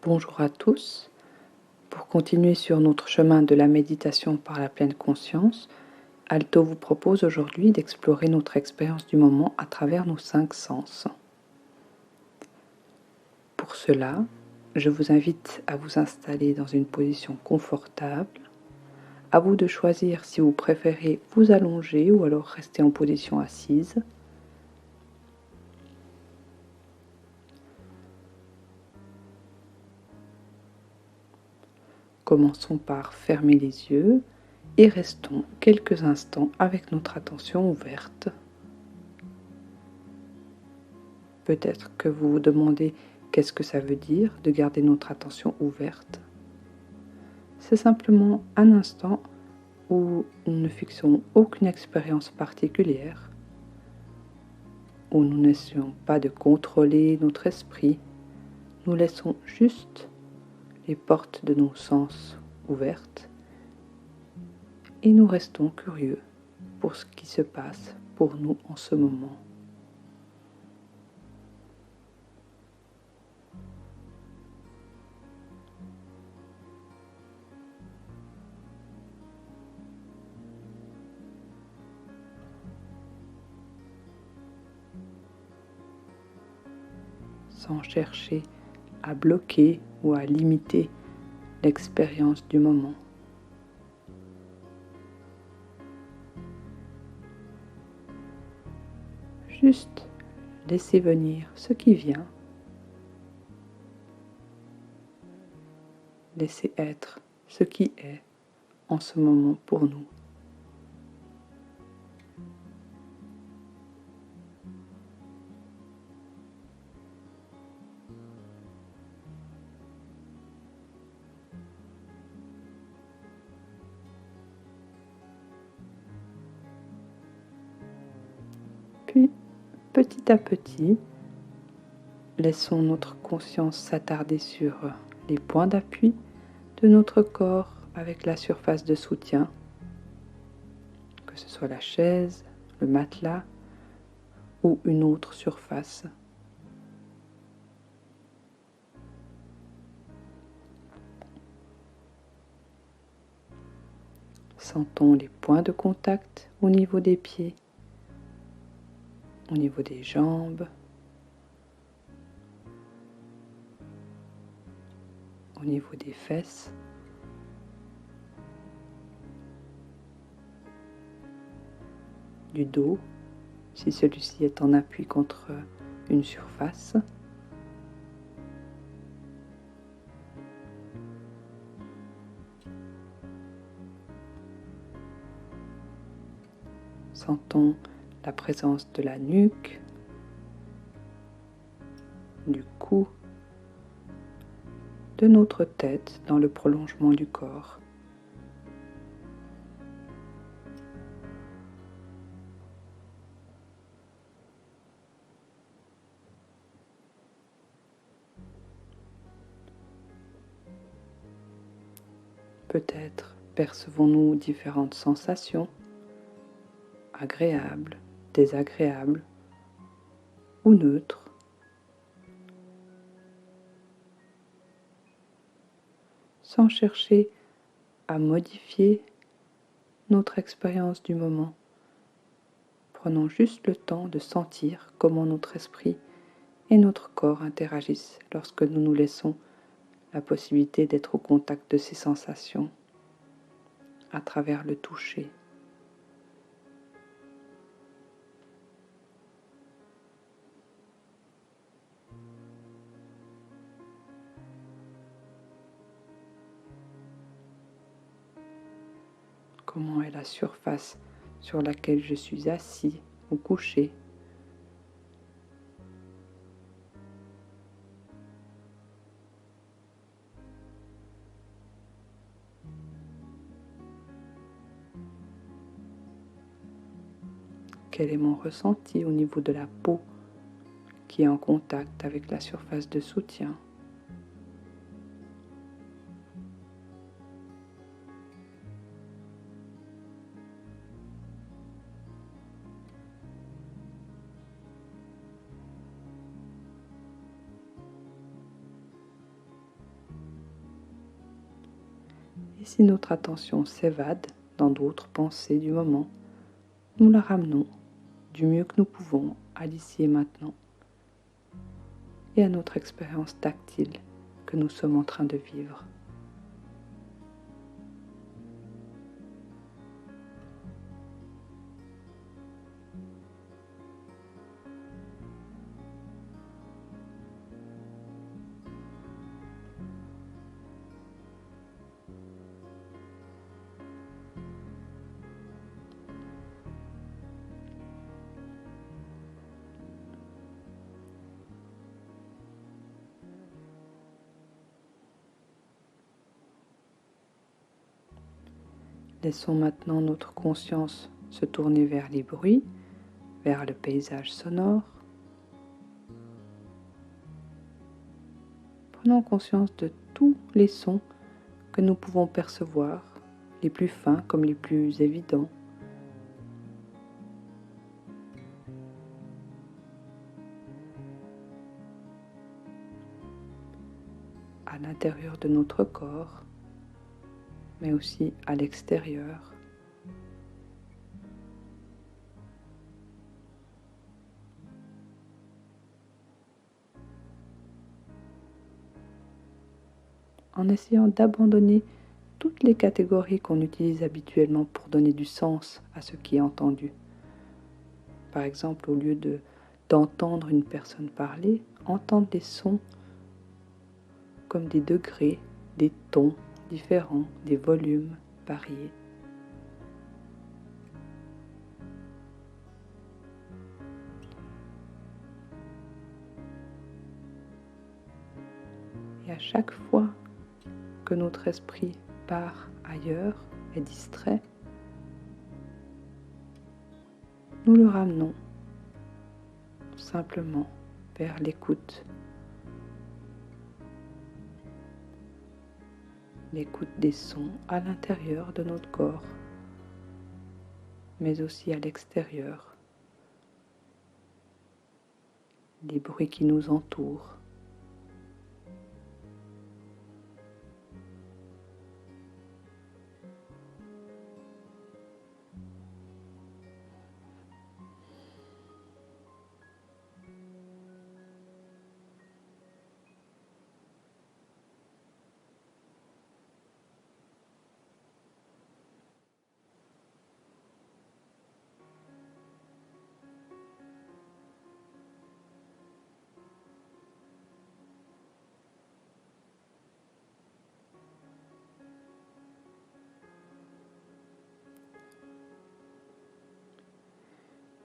Bonjour à tous. Pour continuer sur notre chemin de la méditation par la pleine conscience, Alto vous propose aujourd'hui d'explorer notre expérience du moment à travers nos 5 sens. Pour cela, je vous invite à vous installer dans une position confortable. À vous de choisir si vous préférez vous allonger ou alors rester en position assise. Commençons par fermer les yeux et restons quelques instants avec notre attention ouverte. Peut-être que vous vous demandez qu'est-ce que ça veut dire de garder notre attention ouverte. C'est simplement un instant où nous ne fixons aucune expérience particulière, où nous n'essayons pas de contrôler notre esprit, nous laissons juste les portes de nos sens ouvertes et nous restons curieux pour ce qui se passe pour nous en ce moment. Sans chercher à bloquer ou à limiter l'expérience du moment. Juste laisser venir ce qui vient. Laisser être ce qui est en ce moment pour nous. Puis, petit à petit, laissons notre conscience s'attarder sur les points d'appui de notre corps avec la surface de soutien, que ce soit la chaise, le matelas ou une autre surface. Sentons les points de contact au niveau des pieds, au niveau des jambes, au niveau des fesses, du dos, si celui-ci est en appui contre une surface. Sentons la présence de la nuque, du cou, de notre tête dans le prolongement du corps. Peut-être percevons-nous différentes sensations, agréables, désagréables ou neutres. Sans chercher à modifier notre expérience du moment. Prenons juste le temps de sentir comment notre esprit et notre corps interagissent lorsque nous nous laissons la possibilité d'être au contact de ces sensations à travers le toucher. Comment est la surface sur laquelle je suis assis ou couché? Quel est mon ressenti au niveau de la peau qui est en contact avec la surface de soutien? Et si notre attention s'évade dans d'autres pensées du moment, nous la ramenons du mieux que nous pouvons à l'ici et maintenant et à notre expérience tactile que nous sommes en train de vivre. Laissons maintenant notre conscience se tourner vers les bruits, vers le paysage sonore. Prenons conscience de tous les sons que nous pouvons percevoir, les plus fins comme les plus évidents. À l'intérieur de notre corps, mais aussi à l'extérieur. En essayant d'abandonner toutes les catégories qu'on utilise habituellement pour donner du sens à ce qui est entendu. Par exemple, au lieu d'entendre une personne parler, entendre des sons comme des degrés, des tons différents, des volumes variés. Et à chaque fois que notre esprit part ailleurs, est distrait, nous le ramenons simplement vers l'écoute. L'écoute des sons à l'intérieur de notre corps, mais aussi à l'extérieur, les bruits qui nous entourent.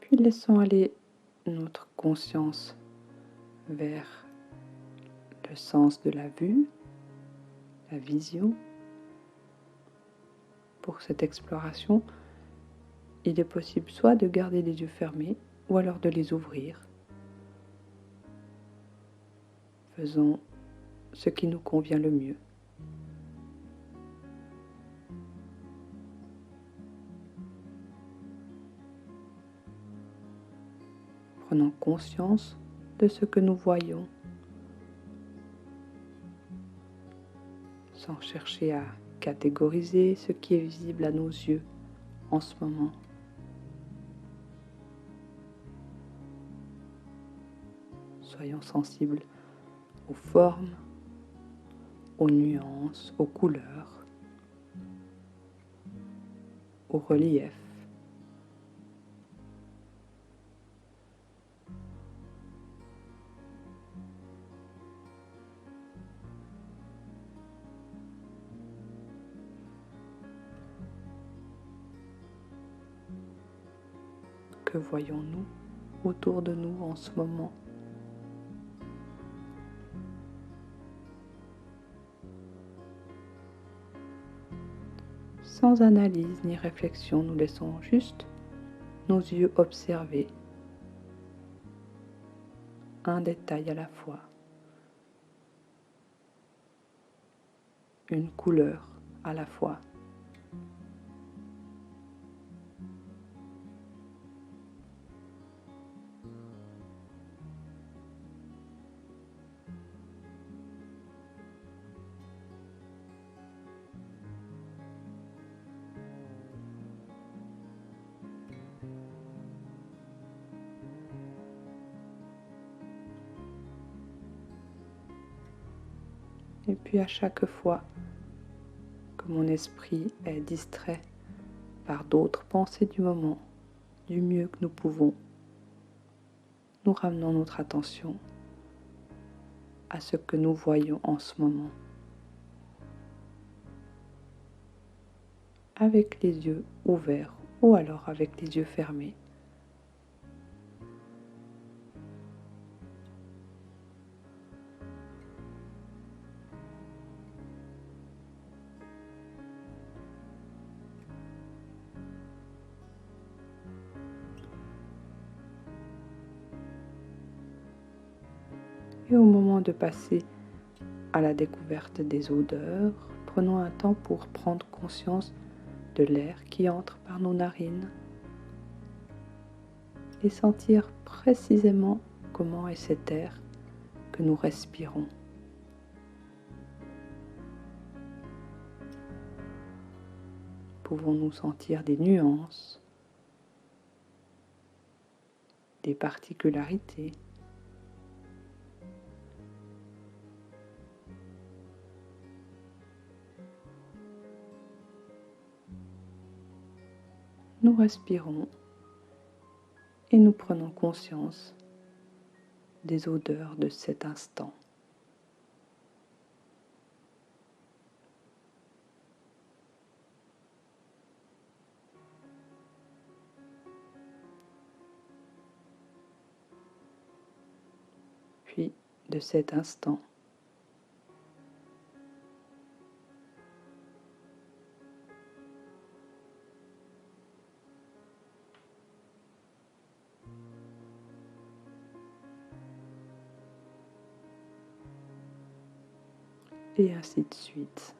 Puis laissons aller notre conscience vers le sens de la vue, la vision. Pour cette exploration, il est possible soit de garder les yeux fermés ou alors de les ouvrir. Faisons ce qui nous convient le mieux. Prenons conscience de ce que nous voyons, sans chercher à catégoriser ce qui est visible à nos yeux en ce moment. Soyons sensibles aux formes, aux nuances, aux couleurs, au relief. Que voyons-nous autour de nous en ce moment? Sans analyse ni réflexion, nous laissons juste nos yeux observer un détail à la fois, une couleur à la fois. Et puis à chaque fois que mon esprit est distrait par d'autres pensées du moment, du mieux que nous pouvons, nous ramenons notre attention à ce que nous voyons en ce moment, avec les yeux ouverts ou alors avec les yeux fermés. Et au moment de passer à la découverte des odeurs, prenons un temps pour prendre conscience de l'air qui entre par nos narines et sentir précisément comment est cet air que nous respirons. Pouvons-nous sentir des nuances, des particularités? Nous respirons et nous prenons conscience des odeurs de cet instant. Puis de cet instant, et ainsi de suite.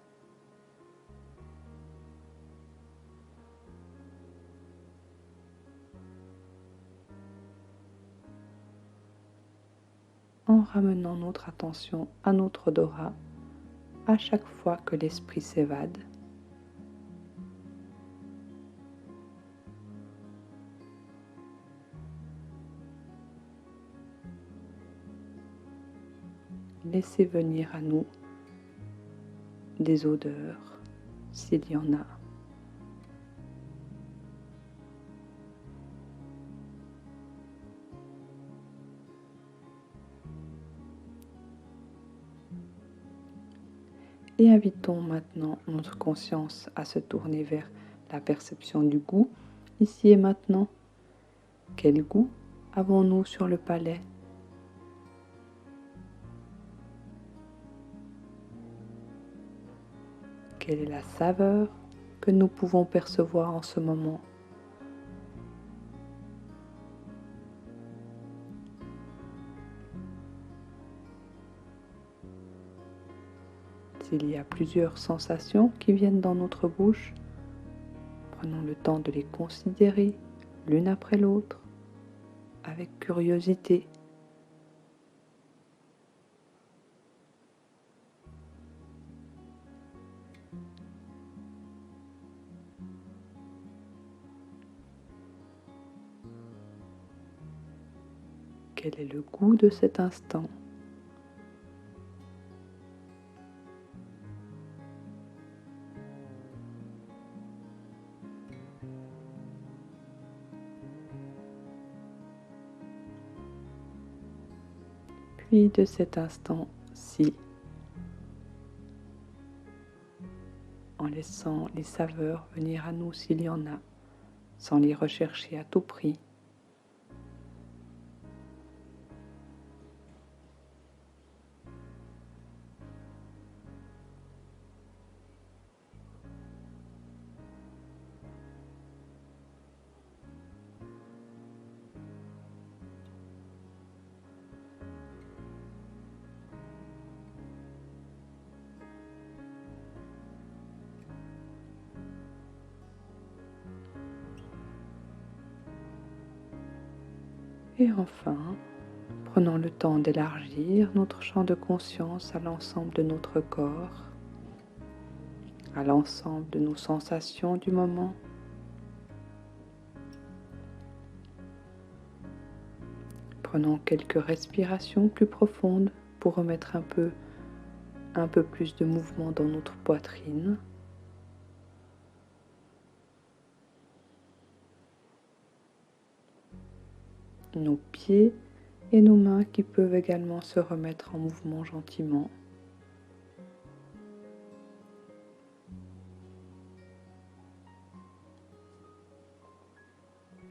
En ramenant notre attention à notre odorat à chaque fois que l'esprit s'évade. Laissez venir à nous des odeurs, s'il y en a. Et invitons maintenant notre conscience à se tourner vers la perception du goût, ici et maintenant. Quel goût avons-nous sur le palais? Quelle est la saveur que nous pouvons percevoir en ce moment? S'il y a plusieurs sensations qui viennent dans notre bouche, prenons le temps de les considérer l'une après l'autre avec curiosité. Quel est le goût de cet instant? Puis de cet instant-ci, en laissant les saveurs venir à nous s'il y en a, sans les rechercher à tout prix. Et enfin, prenons le temps d'élargir notre champ de conscience à l'ensemble de notre corps, à l'ensemble de nos sensations du moment. Prenons quelques respirations plus profondes pour remettre un peu un peu plus de mouvement dans notre poitrine. Nos pieds et nos mains qui peuvent également se remettre en mouvement gentiment.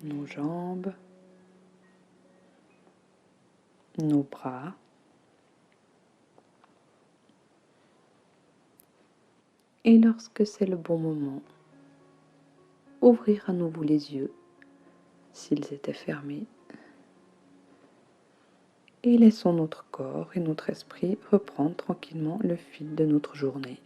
Nos jambes, nos bras. Et lorsque c'est le bon moment, ouvrir à nouveau les yeux, s'ils étaient fermés, et laissons notre corps et notre esprit reprendre tranquillement le fil de notre journée.